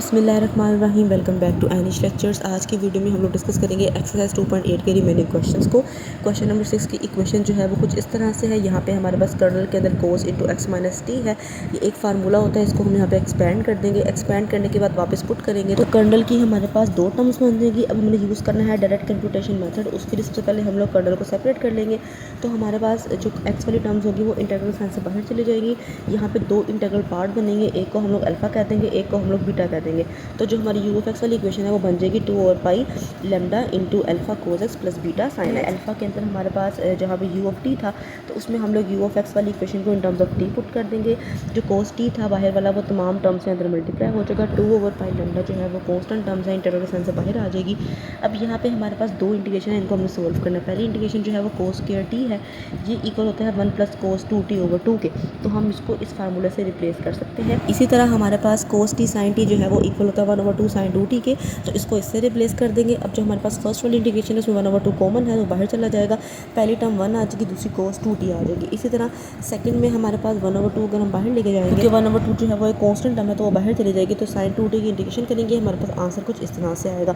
बिस्मिल्लाहिर्रहमानिर्रहीम। Welcome back to Anish lectures. आज की वीडियो में हम लोग डिस्कस करेंगे एक्सरसाइज 2.8 के रिमेनिंग क्वेश्चंस को। क्वेश्चन नंबर 6 की इक्वेशन जो है वो कुछ इस तरह से है। यहाँ पे हमारे पास कर्नल के अंदर कोस इंटू एक्स माइनस टी है। ये एक फार्मूला होता है, इसको हम यहाँ पे एक्सपेंड कर देंगे। एक्सपेंड करने के बाद वापस पुट करेंगे तो कर्नल की हमारे पास दो टर्म्स बन जाएगी। अब हमने यूज़ करना है डायरेक्ट कंप्यूटेशन मेथड। उसके लिए सबसे पहले हम लोग कर्नल को सेपरेट कर लेंगे। तो हमारे पास जो एक्स वाली टर्म्स होगी वो इंटीग्रल साइन से बाहर चली जाएगी। यहाँ पे दो इंटीग्रल पार्ट बनेंगे, एक को हम लोग अल्फा कह देंगे, एक को हम लोग बीटा कह देंगे। तो जो हमारी यू ऑफ एक्स वाली इक्वेशन है वो बन जाएगी 2/पाई lambda into alpha cos x plus beta sine है। अल्फा के अंदर हमारे पास जहाँ पे यू ऑफ टी था तो उसमें हम लोग यू ऑफ एक्स वाली इक्वेशन को in terms of T put कर देंगे। जो कोस टी था बाहर वाला वो तमाम टर्म्स के अंदर मल्टीप्लाई हो जाएगा। 2/पाई लेमडा जो है वो कॉन्स्टेंट टर्म्स है, इंटीग्रल साइन से बाहर आ जाएगी। अब यहाँ पे हमारे पास दो इंटीग्रेशन है, इनको हमने सोल्व करना है। पहली इंटीग्रेशन जो है वो कोस स्क्वायर टी है, ये इक्वल होता है 1 प्लस कोस 2t/2 के। तो हम इसको इस फार्मूले से रिप्लेस कर सकते हैं। इसी तरह हमारे पास कोस टी साइन टी जो है वो इक्वल होता है 1/2 साइन 2t के। तो इसको इससे रिप्लेस कर देंगे। अब जो हमारे पास फर्स्ट वाली इंटीग्रेशन है उसमें 1/2 कॉमन है तो बाहर चला जाएगा। पहली टर्म 1 आ जाएगी, दूसरी कोस 2t आ जाएगी। इसी तरह सेकंड में हमारे पास 1/2 अगर हम बाहर लेके जाएंगे क्योंकि 1/2 जो है वो एक कांस्टेंट टर्म है तो वो बाहर चली जाएगी। तो साइन 2t की इंटीग्रेशन करेंगे, हमारे पास आंसर कुछ इस तरह से आएगा।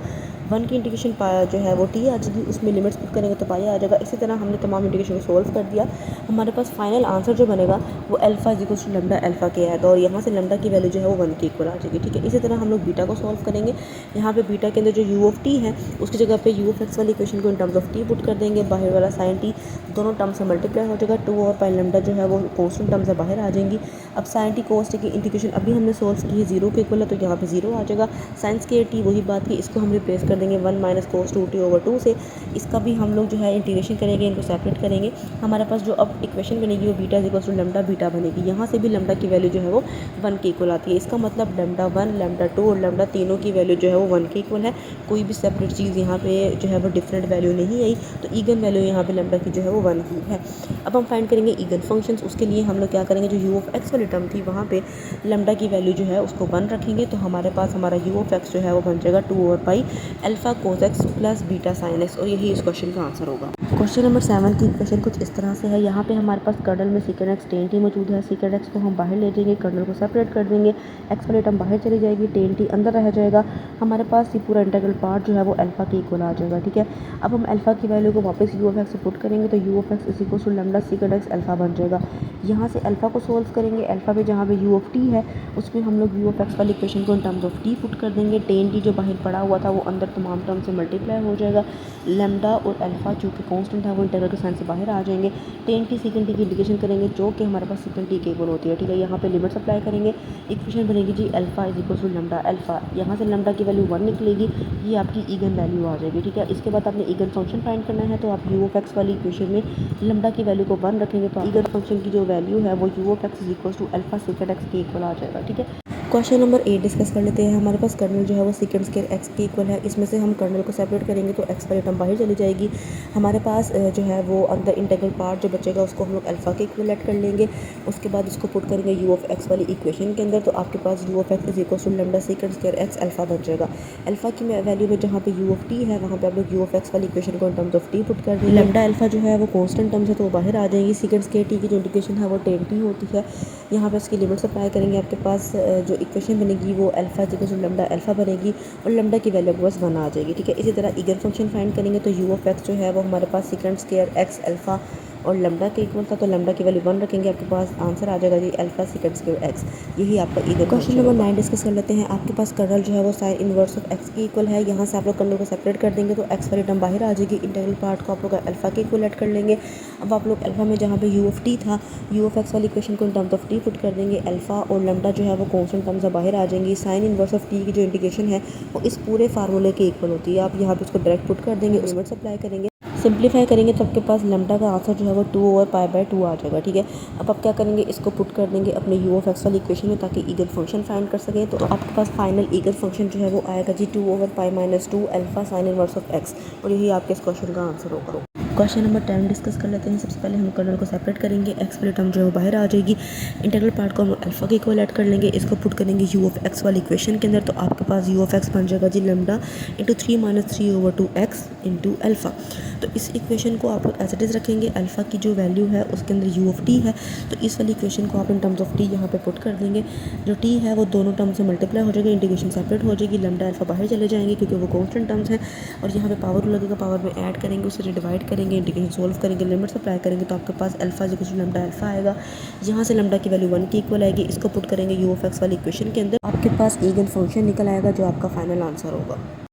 1 की इंटीग्रेशन पाया जो है वो t आ जाएगी, उसमें लिमिट्स पुट करेंगे तो पाई आ जाएगा। इसी तरह हमने तमाम इंटीग्रेशन को सोल्व कर दिया। हमारे पास फाइनल आंसर जो बनेगा वो alpha is equal to lambda alpha के आएगा और यहाँ से लेमडा की वैल्यू जो है वो 1 के इक्वल आ जाएगी। ठीक है, इसी तरह हम लोग बीटा को सॉल्व करेंगे। यहाँ पे बीटा के अंदर जो यू ऑफ टी है उसकी जगह पे यू ऑफ एक्स वाली इक्वेशन को in terms of T put कर देंगे। बाहर वाला साइन टी दोनों टर्म से मल्टीप्लाई हो जाएगा। 2/पाई लेमडा जो है वो कॉन्स्टेंट टर्म से बाहर आ जाएंगी। अब साइन टी कोस टी की इंटीग्रेशन अभी हमने सोल्व की है, 0 के इक्वल है तो यहाँ पे 0 आ जाएगा। साइन स्क्वायर टी वही बात की, इसको हम रिप्लेस कर देंगे 1 माइनस कोस 2t/2 से। इसका भी हम लोग जो है इंटीग्रेशन करेंगे, इनको सेपरेट करेंगे। हमारे पास जो अब इक्वेशन बनेगी वो beta is equal to lambda beta बनेगी। यहाँ से भी लेमडा की वैल्यू जो है वो 1 के इक्वल आती है। इसका मतलब लेमडा 1 लेमडा 2 और लेमडा तीनों की वैल्यू जो है वो 1 के इक्वल है। कोई भी सेपरेट चीज़ यहाँ पे जो है वो डिफरेंट वैल्यू नहीं आई। तो ईगन वैल्यू यहाँ पे लेमडा की जो है वो 1 ही है। अब हम फाइंड करेंगे ईगन फंक्शंस। उसके लिए हम लोग क्या करेंगे, जो यू ऑफ एक्स वाली टर्म थी वहाँ पे लेमडा की वैल्यू जो है उसको 1 रखेंगे। तो हमारे पास हमारा यू ऑफ एक्स जो है वो बन जाएगा 2/पाई alpha cos x plus beta sine x और यही इस क्वेश्चन का आंसर होगा। क्वेश्चन नंबर 7 की क्वेश्चन कुछ इस तरह से है। यहाँ पे हमारे पास कर्नल में सीकेंड एक्स टेन टी मौजूद है। सीकेंड एक्स को हम बाहर ले जाएंगे, कर्नल को सेपरेट कर देंगे। एक्स वाली टर्म बाहर चली जाएगी, टेन टी अंदर रह जाएगा। हमारे पास ये पूरा इंटीग्रल पार्ट जो है वो अल्फा के इक्वल आ जाएगा। ठीक है, अब हम अल्फा की वैल्यू को वापस यू ऑफ एक्स से पुट करेंगे तो U of x is equal to lambda second X alpha बन जाएगा। यहाँ से अल्फा को सोल्व करेंगे। अल्फा पे जहाँ पे यू ऑफ टी है उसमें हम लोग यू ऑफ एक्स वाली इक्वेशन को in terms of T put कर देंगे। टेन टी जो बाहर पड़ा हुआ था वो अंदर तमाम टर्म से मल्टीप्लाई हो जाएगा। लेमडा और अल्फा चूँकि कांस्टेंट था वो इंटीग्रल के साइन से बाहर आ जाएंगे। टेन टी सेकंड टी की इंटीग्रेशन करेंगे जो कि हमारे पास सेकंड टी के इक्वल होती है। ठीक है, यहाँ पे लिमिट्स अप्लाई करेंगे। इक्वेशन बनेगी G alpha is equal to lambda alpha. यहाँ से लेमडा की वैल्यू 1 निकलेगी, ये आपकी ईगन वैल्यू आ जाएगी। ठीक है, इसके बाद आपने ईगन फंक्शन फाइंड करना है। तो आप यू ऑफ एक्स वाली इक्वेशन में लेमडा की वैल्यू को 1 रखेंगे तो ईगन फंक्शन की जो वैल्यू है वो U of x is equal to alpha second X के इक्वल आ जाएगा। ठीक है, क्वेश्चन नंबर 8 डिस्कस कर लेते हैं। हमारे पास कर्नल जो है वो सेकंड स्क्वायर एक्स के इक्वल है। इसमें से हम कर्नल को सेपरेट करेंगे तो एक्स वाली टर्म बाहर चली जाएगी। हमारे पास जो है वो अंदर इंटीग्रल पार्ट जो बचेगा उसको हम लोग अल्फा के इक्वल ऐड कर लेंगे। उसके बाद इसको पुट करेंगे यू ऑफ एक्स वाली इक्वेशन के अंदर। तो आपके पास u of x is equal to lambda second square x alpha बन जाएगा। अल्फा की वैल्यू में जहाँ पे यू ऑफ टी है वहाँ पे आप लोग यू ऑफ एक्स वाली इक्वेशन को in terms of T put कर देंगे। लेमडा अल्फा जो है वो कॉन्स्टेंट टर्म्स है तो वो बाहर आ जाएंगी। सेकंड स्क्वायर टी की जो इंटीग्रेशन है वो 10t होती है। यहाँ पे इसकी लिमिट्स अप्लाई करेंगे। आपके पास जो इक्वेशन बनेगी वो alpha equal to lambda alpha बनेगी और लेमडा की वैल्यू बस 1 आ जाएगी। ठीक है, इसी तरह ईगन फंक्शन फाइंड करेंगे तो यू ऑफ एक्स जो है वो हमारे पास सेकंड स्क्वायर एक्स अल्फा और लेमडा के इक्वल था तो लेमडा की वैल्यू 1 रखेंगे। आपके पास आंसर आ जाएगा जी अल्फा सेकंड स्क्वायर एक्स। यही आपका ईगन। क्वेश्चन नंबर 9 डिस्कस कर लेते हैं। आपके पास कर्नल जो है वो साइन इनवर्स ऑफ एक्स के इक्वल है। यहाँ से आप लोग कर्नल को सेपरेट कर देंगे तो एक्स वाली टर्म बाहर आ जाएगी। इंटीग्रल पार्ट को आप लोग अल्फा के इक्वल ऐड कर लेंगे। अब आप लोग अल्फा में जहाँ पे यू ऑफ टी था यू ऑफ एक्स वाली इक्वेशन को in terms of T put कर देंगे। अल्फा और लेमडा जो है वो कॉन्स्टेंट टर्म से बाहर आ जाएंगी। साइन इनवर्स ऑफ टी की जो इंटीग्रेशन है वो इस पूरे फार्मूले के इक्वल होती है। आप यहाँ पे उसको डायरेक्ट पुट कर देंगे, लिमिट्स अप्लाई करेंगे, सिंप्लीफाई करेंगे तो आपके पास लेमडा का आंसर जो है वो 2/पाई/2 आ जाएगा। ठीक है, अब आप क्या करेंगे, इसको पुट कर देंगे अपने यू ऑफ एक्स वाली इक्वेशन में ताकि ईगन फंक्शन फाइंड कर सकें। तो आपके पास फाइनल ईगन फंक्शन जो है वो आएगा जी 2/पाई-2 alpha sine inverse of x और यही आपके इस क्वेश्चन का आंसर होगा। क्वेश्चन नंबर 10 डिस्कस कर लेते हैं। सबसे पहले हम कर्नल को सेपरेट करेंगे। एक्स वाली टर्म जो है बाहर आ जाएगी। इंटीग्रल पार्ट को हम अल्फा के इक्वल ऐड कर लेंगे। इसको पुट करेंगे यू ऑफ एक्स वाली इक्वेशन के अंदर। तो आपके पास यू ऑफ एक्स बन जाएगा g lambda into 3 - 3/2 x. Into alpha. तो इस इक्वेशन को आप लोग एज इट इज़ रखेंगे। अल्फ़ा की जो वैल्यू है उसके अंदर यू ऑफ टी है, तो इस वाली इक्वेशन को आप इन टर्म्स ऑफ टी यहाँ पे पुट कर देंगे। जो टी है वो दोनों टर्म से मल्टीप्लाई हो जाएगा, इंटीग्रेशन सेपरेट हो जाएगी, लैम्डा अल्फ़ा बाहर चले जाएंगे क्योंकि वो कॉन्स्टेंट टर्म्स हैं। और यहाँ पे पावर लगेगा, पावर में ऐड करेंगे, उसे डिवाइड करेंगे, इंटीग्रेशन सोल्व करेंगे, लिमिट्स अप्लाई करेंगे, तो आपके पास alpha equal to lambda alpha आएगा। यहाँ से लैम्डा की वैल्यू 1 की इक्वल आएगी, इसको पुट करेंगे यू ऑफ एक्स वाली इक्वेशन के अंदर, आपके पास इगन फंक्शन निकल आएगा जो आपका फाइनल आंसर होगा।